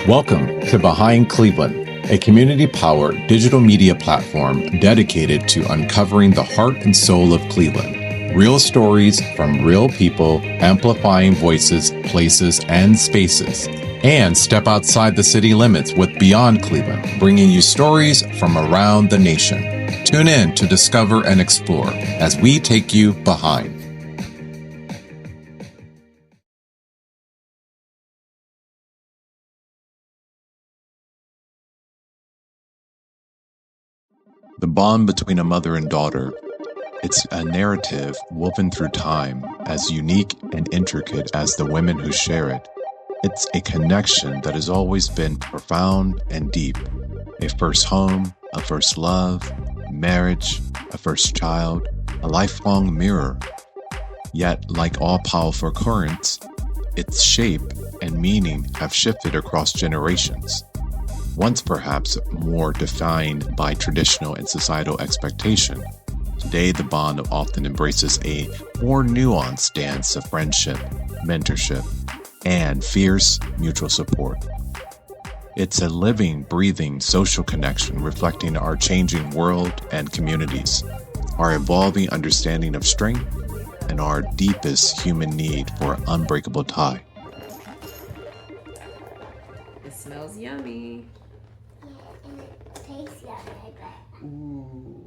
Welcome to Behind Cleveland, a community-powered digital media platform dedicated to uncovering the heart and soul of Cleveland. Real stories from real people, amplifying voices, places, and spaces. And step outside the city limits with Beyond Cleveland, bringing you stories from around the nation. Tune in to discover and explore as we take you behind. The bond between a mother and daughter, it's a narrative woven through time, as unique and intricate as the women who share it. It's a connection that has always been profound and deep. A first home, a first love, marriage, a first child, a lifelong mirror. Yet, like all powerful currents, its shape and meaning have shifted across generations. Once perhaps more defined by traditional and societal expectation, today the bond often embraces a more nuanced dance of friendship, mentorship, and fierce mutual support. It's a living, breathing social connection reflecting our changing world and communities, our evolving understanding of strength, and our deepest human need for unbreakable tie. It smells yummy. And it tastes yummy, but Ooh.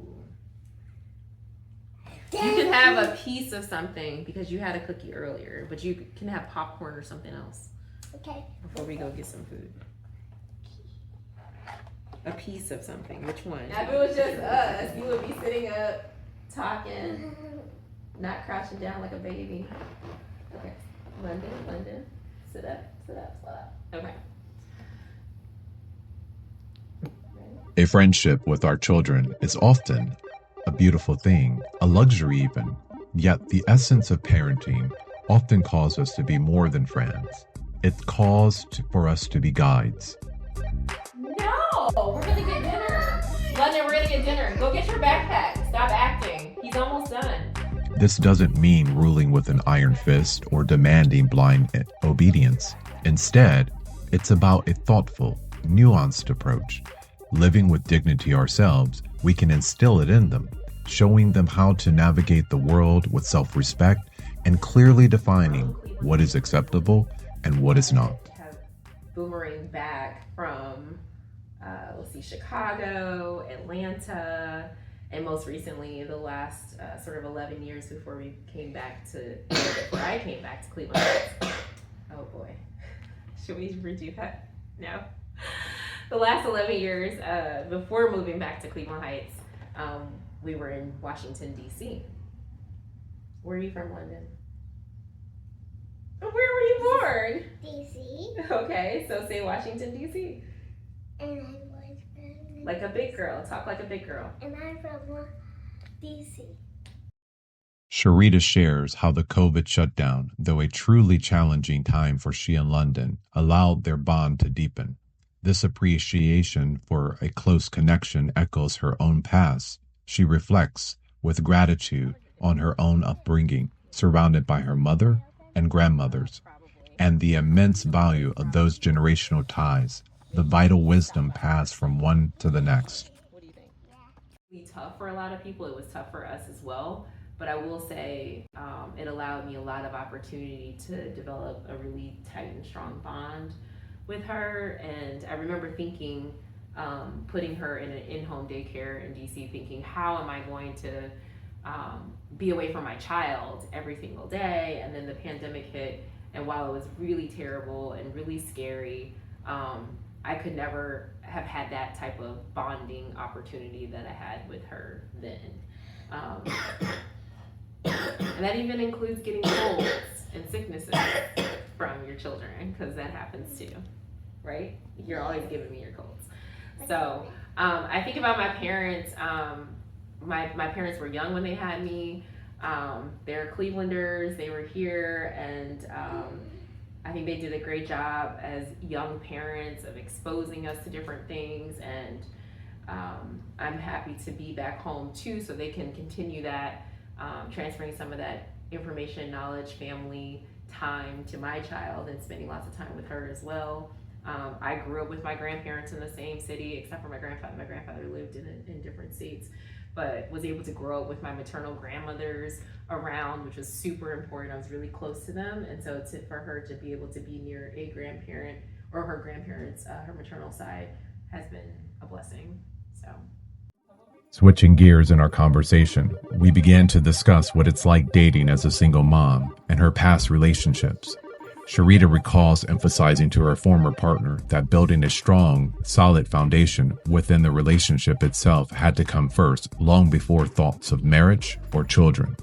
You can have a piece of something because you had a cookie earlier, but you can have popcorn or something else okay. before we go get some food. A piece of something. Which one? If it was just us, you would be sitting up, talking, not crouching down like a baby. Okay. London. Sit up. Okay. A friendship with our children is often a beautiful thing, a luxury even. Yet the essence of parenting often calls us to be more than friends. It calls for us to be guides. No! We're gonna get dinner. London, we're gonna get dinner. Go get your backpack. Stop acting. He's almost done. This doesn't mean ruling with an iron fist or demanding blind obedience. Instead, it's about a thoughtful, nuanced approach. Living with dignity ourselves, we can instill it in them, showing them how to navigate the world with self-respect and clearly defining what is acceptable and what is not. Have boomerang back from, Chicago, Atlanta, and most recently the last sort of 11 years before I came back to Cleveland. Oh boy, should we redo that? No. The last 11 years before moving back to Cleveland Heights, we were in Washington, D.C. Where are you from, London? Where were you born? D.C. Okay, so say Washington, D.C. And I was from Like a big girl. Talk like a big girl. And I'm from D.C. Charita shares how the COVID shutdown, though a truly challenging time for she and London, allowed their bond to deepen. This appreciation for a close connection echoes her own past. She reflects with gratitude on her own upbringing, surrounded by her mother and grandmothers, and the immense value of those generational ties, the vital wisdom passed from one to the next. What do you think? It was tough for a lot of people. It was tough for us as well. But I will say it allowed me a lot of opportunity to develop a really tight and strong bond with her. And I remember thinking, putting her in an in-home daycare in DC, thinking, how am I going to be away from my child every single day? And then the pandemic hit, and while it was really terrible and really scary, I could never have had that type of bonding opportunity that I had with her then. And that even includes getting colds and sicknesses from your children, because that happens too, right? You're always giving me your colds. So I think about my parents. My parents were young when they had me. They're Clevelanders. They were here, and I think they did a great job as young parents of exposing us to different things. And I'm happy to be back home too, so they can continue that, transferring some of that information, knowledge, family time to my child, and spending lots of time with her as well. I grew up with my grandparents in the same city, except for my grandfather. My grandfather lived in different states, but was able to grow up with my maternal grandmothers around, which was super important. I was really close to them, and so for her to be able to be near a grandparent or her grandparents, her maternal side, has been a blessing. So. Switching gears in our conversation, we began to discuss what it's like dating as a single mom and her past relationships. Charita recalls emphasizing to her former partner that building a strong, solid foundation within the relationship itself had to come first, long before thoughts of marriage or children.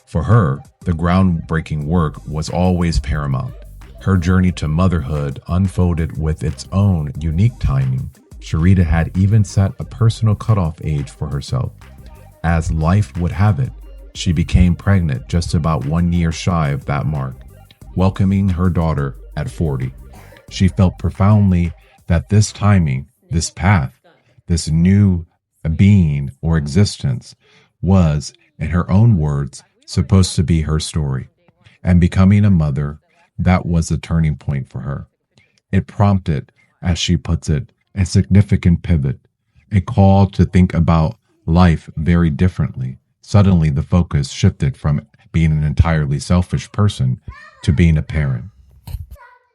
For her, the groundbreaking work was always paramount. Her journey to motherhood unfolded with its own unique timing. Charita had even set a personal cutoff age for herself. As life would have it, she became pregnant just about 1 year shy of that mark, welcoming her daughter at 40. She felt profoundly that this timing, this path, this new being or existence was, in her own words, supposed to be her story. And becoming a mother, that was a turning point for her. It prompted, as she puts it, a significant pivot, a call to think about life very differently. Suddenly, the focus shifted from being an entirely selfish person to being a parent. All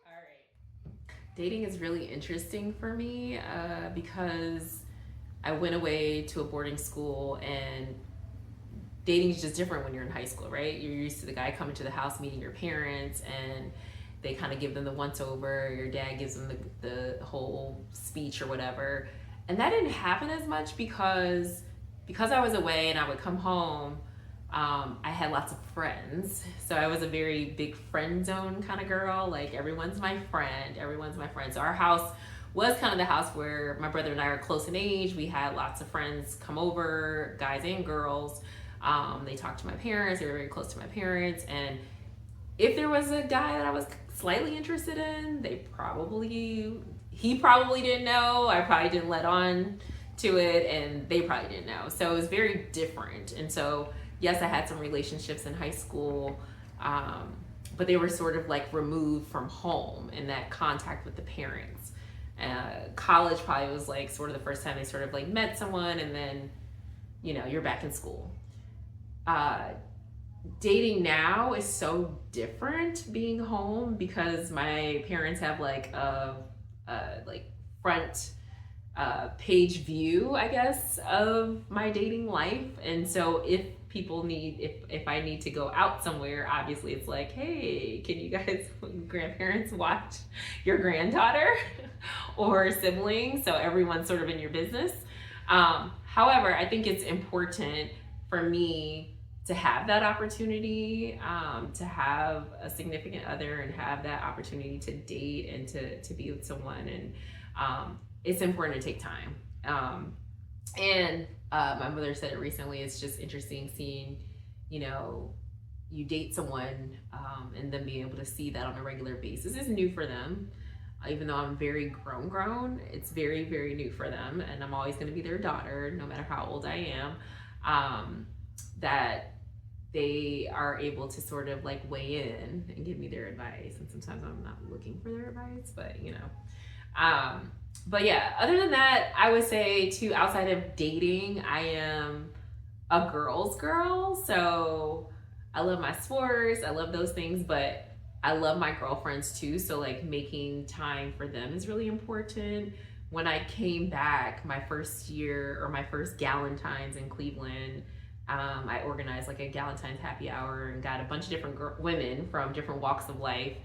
right. Dating is really interesting for me because I went away to a boarding school, and dating is just different when you're in high school, right? You're used to the guy coming to the house, meeting your parents, and they kind of give them the once over. Your dad gives them the whole speech or whatever. And that didn't happen as much because I was away and I would come home. I had lots of friends. So I was a very big friend zone kind of girl. Like, everyone's my friend. So our house was kind of the house where my brother and I are close in age. We had lots of friends come over, guys and girls. They talked to my parents. They were very close to my parents. And if there was a guy that I was slightly interested in, he probably didn't know. I probably didn't let on to it, and they probably didn't know. So it was very different. And so, yes, I had some relationships in high school, but they were sort of like removed from home and that contact with the parents. College probably was like sort of the first time they sort of like met someone, and then, you're back in school. Dating now is so different being home because my parents have like a front page view, I guess, of my dating life. And so if I need to go out somewhere, obviously it's like, hey, can you guys, grandparents, watch your granddaughter or sibling? So everyone's sort of in your business. However, I think it's important for me to have that opportunity, to have a significant other and have that opportunity to date and to be with someone. And it's important to take time. And my mother said it recently, it's just interesting seeing, you date someone and then being able to see that on a regular basis is new for them. Even though I'm very grown, it's very, very new for them. And I'm always gonna be their daughter, no matter how old I am. That they are able to sort of like weigh in and give me their advice. And sometimes I'm not looking for their advice, but but yeah, other than that, I would say too, outside of dating, I am a girl's girl. So I love my sports, I love those things, but I love my girlfriends too. So like making time for them is really important. When I came back my first year or my first Galentine's in Cleveland, I organized like a Galentine's happy hour and got a bunch of different women from different walks of life.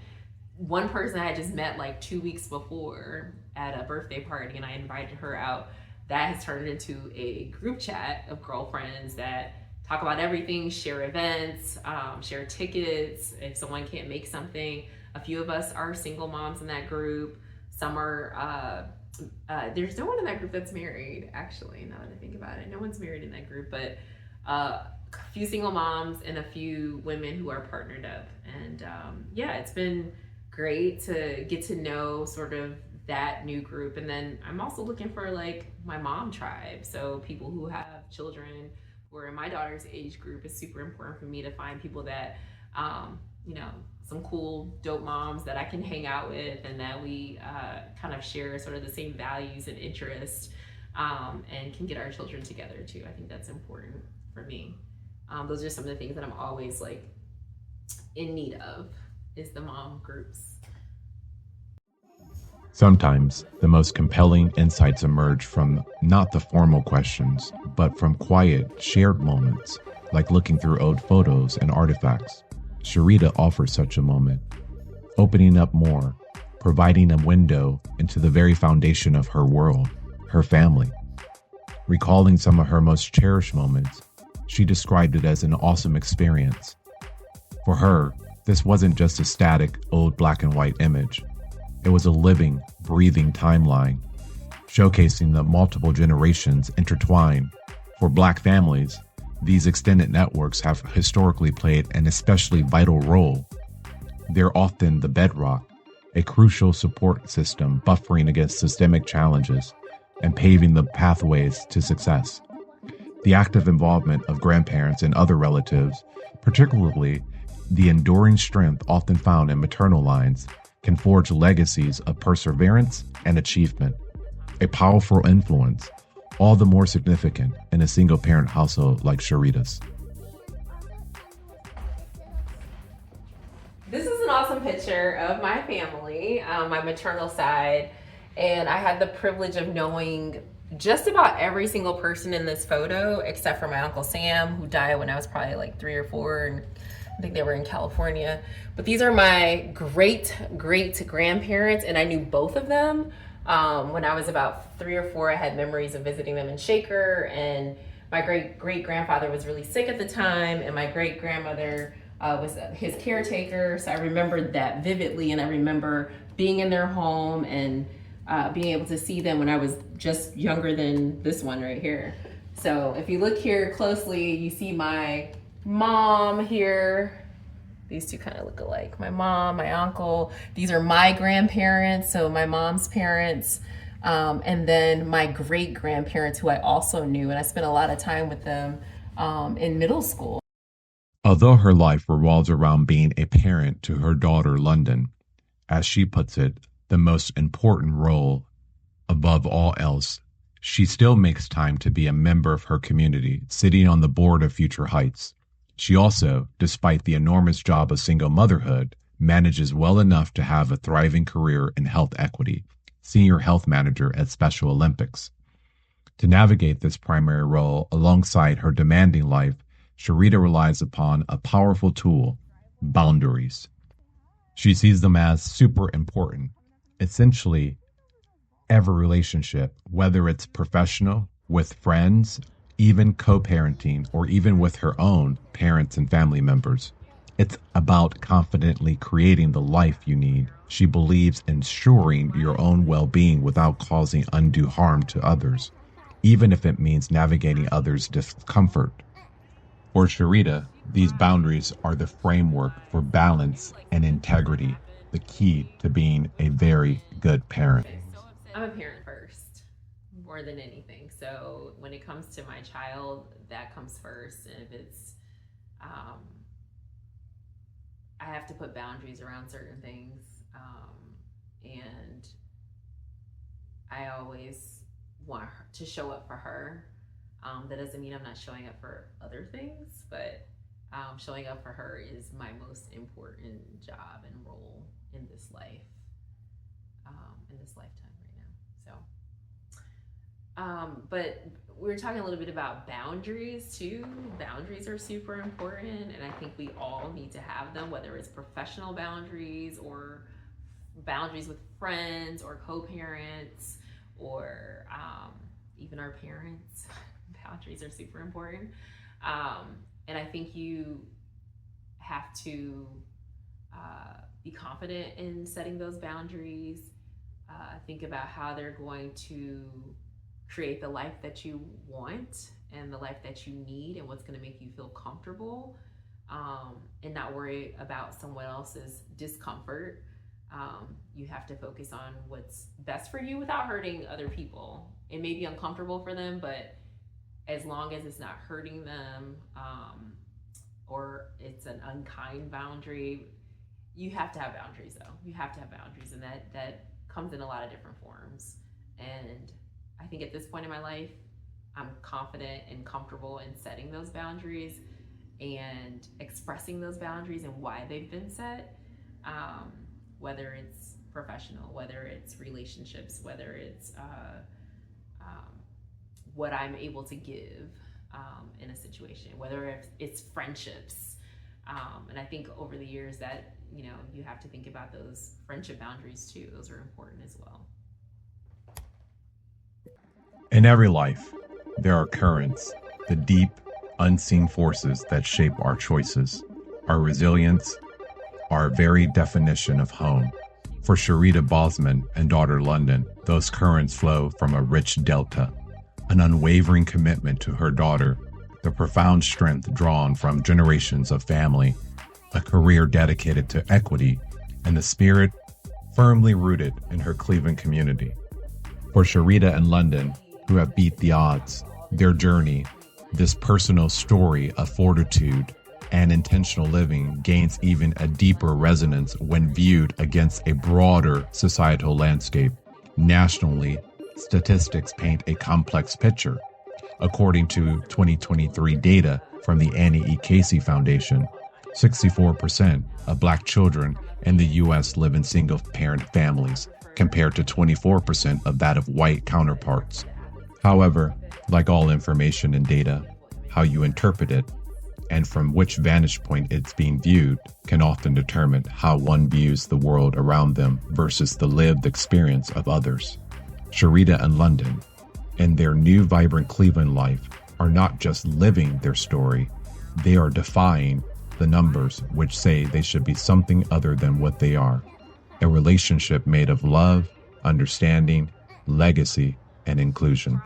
One person I had just met like 2 weeks before at a birthday party, and I invited her out. That has turned into a group chat of girlfriends that talk about everything, share events, share tickets. If someone can't make something, a few of us are single moms in that group. Some are, there's no one in that group that's married, actually, now that I think about it. No one's married in that group, but a few single moms and a few women who are partnered up. And it's been great to get to know sort of that new group. And then I'm also looking for like my mom tribe. So people who have children who are in my daughter's age group. Is super important for me to find people that, some cool, dope moms that I can hang out with, and that we kind of share sort of the same values and interests, and can get our children together too. I think that's important for me. Those are some of the things that I'm always like in need of, is the mom groups. Sometimes the most compelling insights emerge from not the formal questions, but from quiet, shared moments, like looking through old photos and artifacts. Charita offers such a moment, opening up more, providing a window into the very foundation of her world, her family. Recalling some of her most cherished moments, she described it as an awesome experience. For her, this wasn't just a static, old black and white image. It was a living, breathing timeline, showcasing the multiple generations intertwined. For Black families, these extended networks have historically played an especially vital role. They're often the bedrock, a crucial support system buffering against systemic challenges and paving the pathways to success. The active involvement of grandparents and other relatives, particularly the enduring strength often found in maternal lines, can forge legacies of perseverance and achievement. A powerful influence, all the more significant in a single-parent household like Charita's. This is an awesome picture of my family, my maternal side, and I had the privilege of knowing just about every single person in this photo, except for my Uncle Sam, who died when I was probably like 3 or 4, and I think they were in California. But these are my great-great-grandparents, and I knew both of them. When I was about 3 or 4, I had memories of visiting them in Shaker, and my great-great-grandfather was really sick at the time, and my great-grandmother was his caretaker. So I remembered that vividly, and I remember being in their home and being able to see them when I was just younger than this one right here. So if you look here closely, you see my mom here. These two kind of look alike. My mom, my uncle. These are my grandparents, so my mom's parents. And then my great-grandparents, who I also knew, and I spent a lot of time with them in middle school. Although her life revolves around being a parent to her daughter, London, as she puts it, the most important role above all else, she still makes time to be a member of her community, sitting on the board of FutureHeights. She also, despite the enormous job of single motherhood, manages well enough to have a thriving career in health equity, senior health manager at Special Olympics. To navigate this primary role alongside her demanding life, Charita relies upon a powerful tool, boundaries. She sees them as super important. Essentially, every relationship, whether it's professional, with friends, even co-parenting, or even with her own parents and family members. It's about confidently creating the life you need. She believes in ensuring your own well-being without causing undue harm to others, even if it means navigating others' discomfort. For Charita, these boundaries are the framework for balance and integrity, the key to being a very good parent. I'm a parent first, more than anything. So when it comes to my child, that comes first. And if it's, I have to put boundaries around certain things. And I always want her to show up for her. That doesn't mean I'm not showing up for other things, but showing up for her is my most important job and role in this life, in this lifetime right now. So, but we were talking a little bit about boundaries too. Boundaries are super important, and I think we all need to have them, whether it's professional boundaries or boundaries with friends or co-parents or even our parents. Boundaries are super important. And I think you have to be confident in setting those boundaries. Think about how they're going to create the life that you want and the life that you need and what's going to make you feel comfortable, and not worry about someone else's discomfort. You have to focus on what's best for you without hurting other people. It may be uncomfortable for them, but as long as it's not hurting them, or it's an unkind boundary, you have to have boundaries, though. You have to have boundaries, and that comes in a lot of different forms. And I think at this point in my life, I'm confident and comfortable in setting those boundaries and expressing those boundaries and why they've been set, whether it's professional, whether it's relationships, whether it's what I'm able to give in a situation, whether it's friendships. And I think over the years that, you have to think about those friendship boundaries too. Those are important as well. In every life, there are currents, the deep, unseen forces that shape our choices, our resilience, our very definition of home. For Charita Boseman and daughter London, those currents flow from a rich delta, an unwavering commitment to her daughter, the profound strength drawn from generations of family, a career dedicated to equity, and the spirit firmly rooted in her Cleveland community. For Charita and London, who have beat the odds, their journey, this personal story of fortitude and intentional living gains even a deeper resonance when viewed against a broader societal landscape. Nationally, statistics paint a complex picture. According to 2023 data from the Annie E. Casey Foundation, 64% of Black children in the U.S. live in single-parent families, compared to 24% of that of white counterparts. However, like all information and data, how you interpret it and from which vantage point it's being viewed can often determine how one views the world around them versus the lived experience of others. Charita and London, in their new vibrant Cleveland life, are not just living their story, they are defying the numbers which say they should be something other than what they are. A relationship made of love, understanding, legacy, and inclusion.